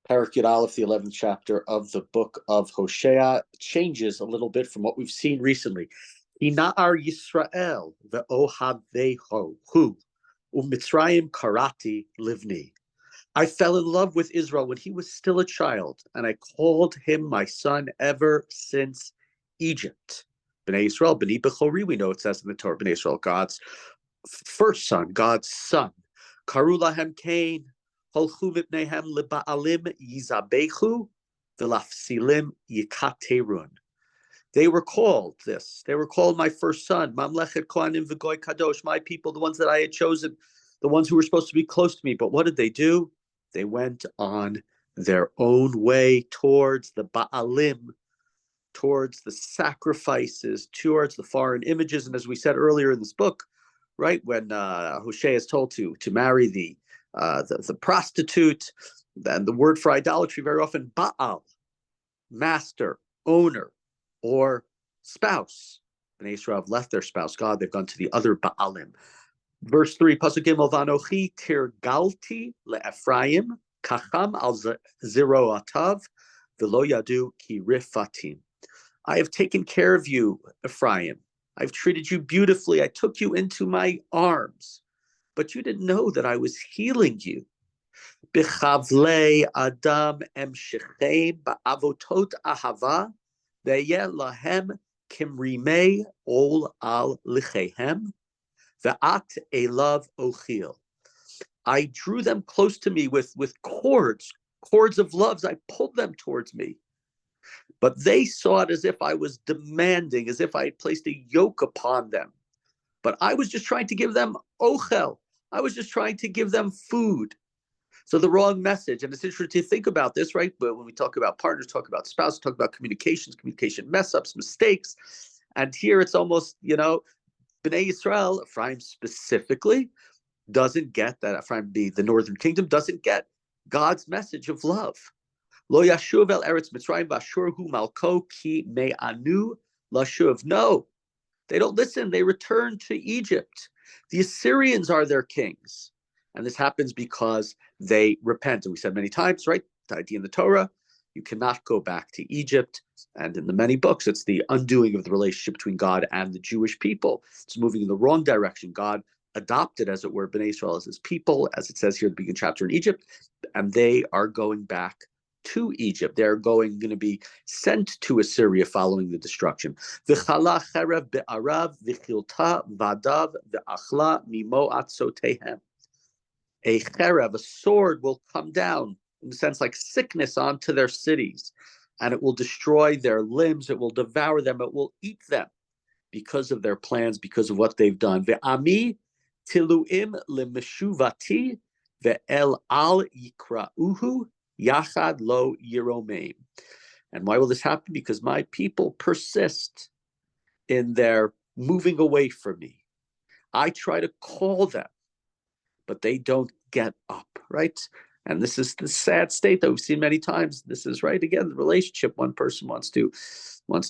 Parak Yud Aleph, the 11th chapter of the book of Hosea, changes a little bit from what we've seen recently. Ina'ar Yisrael ve'ohaveho hu u'mitzrayim karati livni. I fell in love with Israel when he was still a child, and I called him my son ever since Egypt. Bnei Yisrael, B'ni Bechori, we know it says in the Torah, Bnei Yisrael, God's first son, God's son. Karu lahem Cain, holchu mipnehem liba'alim yizabechu, v'lafsilim yikaterun. They were called this. They were called my first son, Mamlechet Kohanim v'Goy Kadosh, my people, the ones that I had chosen, the ones who were supposed to be close to me. But what did they do? They went on their own way towards the Ba'alim, towards the sacrifices, towards the foreign images. And as we said earlier in this book, right, when Hosea is told to marry the prostitute, then the word for idolatry very often Baal, master, owner, or spouse. Bnei Israel have left their spouse God; they've gone to the other Baalim. Verse 3, Pasuk Gimel, Vanochi tirgalti le'Ephraim kacham al zeroatav v'lo yadu ki rifatim. I have taken care of you, Ephraim. I've treated you beautifully. I took you into my arms, but you didn't know that I was healing you. B'chavlei adam emshechem ba'avotot ahava ve'yeh lahem kimrimei ol al lichehem. Ve'at elav ochil. I drew them close to me with cords of loves. I pulled them towards me. But they saw it as if I was demanding, as if I had placed a yoke upon them. But I was just trying to give them ochel. I was just trying to give them food. So the wrong message. And it's interesting to think about this, right? But when we talk about partners, talk about spouses, talk about communication mess-ups, mistakes. And here it's almost, Bnei Yisrael, Ephraim specifically, doesn't get that. Ephraim, the northern kingdom, doesn't get God's message of love. Lo yashuv el eretz Mitzrayim v'ashurhu malko ki me'anu lashuv. No, they don't listen. They return to Egypt. The Assyrians are their kings. And this happens because they repent. And we said many times, right, the idea in the Torah, you cannot go back to Egypt. And in the many books, it's the undoing of the relationship between God and the Jewish people. It's moving in the wrong direction. God adopted, as it were, Bnei Israel as his people, as it says here at the beginning chapter in Egypt, and they are going back to Egypt. They're going to be sent to Assyria following the destruction. V'chala cherev be'arav v'chilta vadav v'achla mimo atzotehem. A cherev, a sword, will come down, in a sense like sickness, onto their cities, and it will destroy their limbs, it will devour them, it will eat them because of their plans, because of what they've done. Ve'ami tiluim lemeshuvati ve'el al yikra'uhu yachad lo yiromeim. And why will this happen? Because my people persist in their moving away from me. I try to call them, but they don't get up, right? And this is the sad state that we've seen many times. This is, right, again, the relationship. One person wants to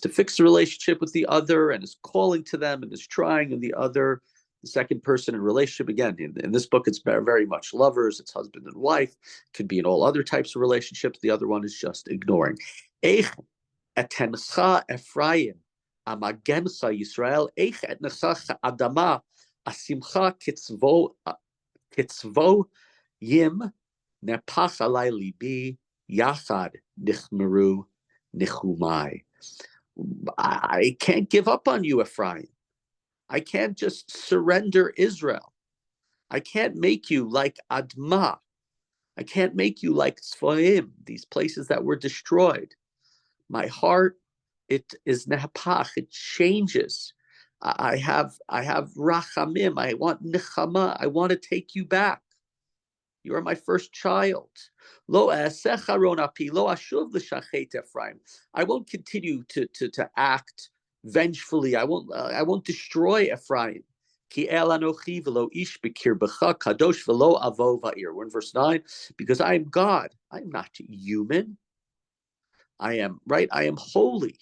fix the relationship with the other and is calling to them and is trying, and the second person in relationship, again, in this book, it's very much lovers, it's husband and wife, it could be in all other types of relationships. The other one is just ignoring. Eich etencha Ephraim, amagencha Yisrael, eich etnecha adama, asimcha kitzvo yim, nepach alai libi, yachad nichmeru nichumai. I can't give up on you, Ephraim. I can't just surrender Israel. I can't make you like Admah. I can't make you like Tzvoim, these places that were destroyed. My heart, it is nehapach. It changes. I have rachamim. I want nechama. I want to take you back. You are my first child. Lo asecha ronapi, lo ashuv l'shachet Ephraim. I won't continue to act vengefully. I won't destroy Ephraim. Ki el anochi v'lo ish b'kirbecha kadosh v'lo avo va'ir. We're in verse 9. Because I am God. I am not human. I am holy.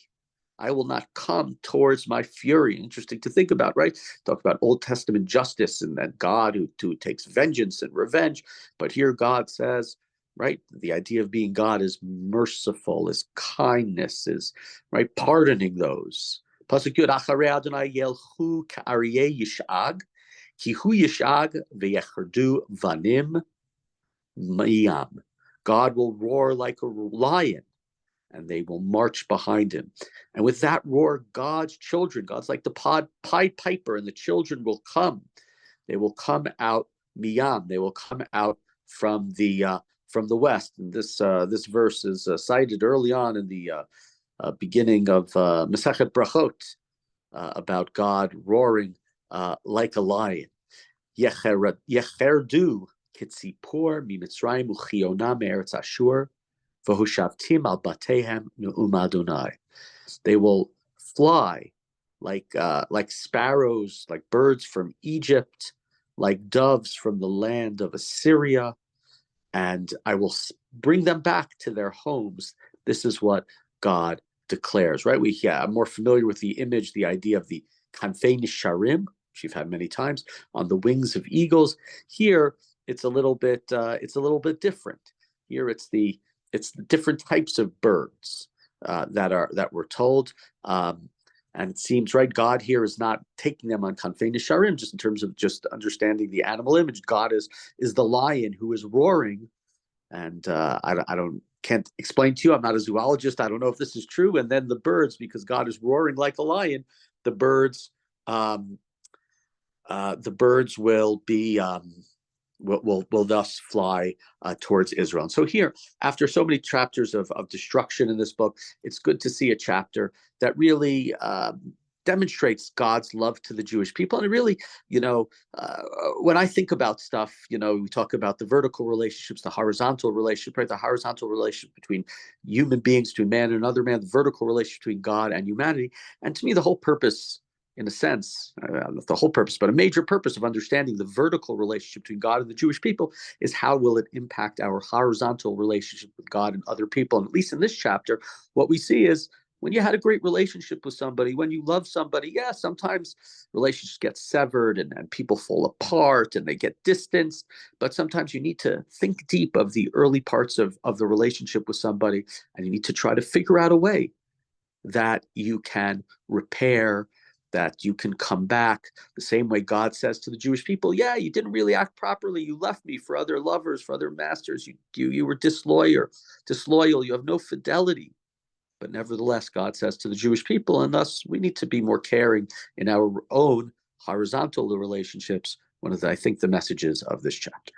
I will not come towards my fury. Interesting to think about, right? Talk about Old Testament justice and that God who takes vengeance and revenge. But here God says, right? The idea of being God is merciful, is kindness, is right, pardoning those. Pasuk Yud, Acharei Adonai yelchu ka'aryeh yishag, ki hu yishag v'yechardu vanim miyam. God will roar like a lion, and they will march behind him. And with that roar, God's children, God's like the Pied Piper, and the children will come. They will come out miyam. They will come out from the west. And this verse is cited early on in the beginning of Masechet Brachot about God roaring like a lion. Yecherdu kitzipor mimitzrayim uchiona me'eretz Ashur v'hushavtim al batehem nu'um Adonai. They will fly like sparrows, like birds from Egypt, like doves from the land of Assyria, and I will bring them back to their homes. This is what God declares, right? I'm more familiar with the image, the idea of the kanfei nisharim, which you've had many times, on the wings of eagles. Here, it's a little bit different. Here, it's the different types of birds that we're told. And it seems, right, God here is not taking them on kanfei nisharim, just in terms of just understanding the animal image. God is the lion who is roaring, and can't explain to you. I'm not a zoologist. I don't know if this is true. And then the birds, because God is roaring like a lion, the birds will be will thus fly towards Israel. And so here, after so many chapters of destruction in this book, it's good to see a chapter that really demonstrates God's love to the Jewish people. And it really, when I think about stuff, we talk about the vertical relationships, the horizontal relationship, right? The horizontal relationship between human beings, between man and another man, the vertical relationship between God and humanity. And to me, the whole purpose, in a sense, not the whole purpose, but a major purpose of understanding the vertical relationship between God and the Jewish people is how will it impact our horizontal relationship with God and other people. And at least in this chapter, what we see is when you had a great relationship with somebody, when you love somebody, yeah, sometimes relationships get severed and people fall apart and they get distanced. But sometimes you need to think deep of the early parts of the relationship with somebody, and you need to try to figure out a way that you can repair, that you can come back. The same way God says to the Jewish people, yeah, you didn't really act properly. You left me for other lovers, for other masters. You were disloyal, you have no fidelity. But nevertheless, God says to the Jewish people, and thus we need to be more caring in our own horizontal relationships. One of the, I think, the messages of this chapter.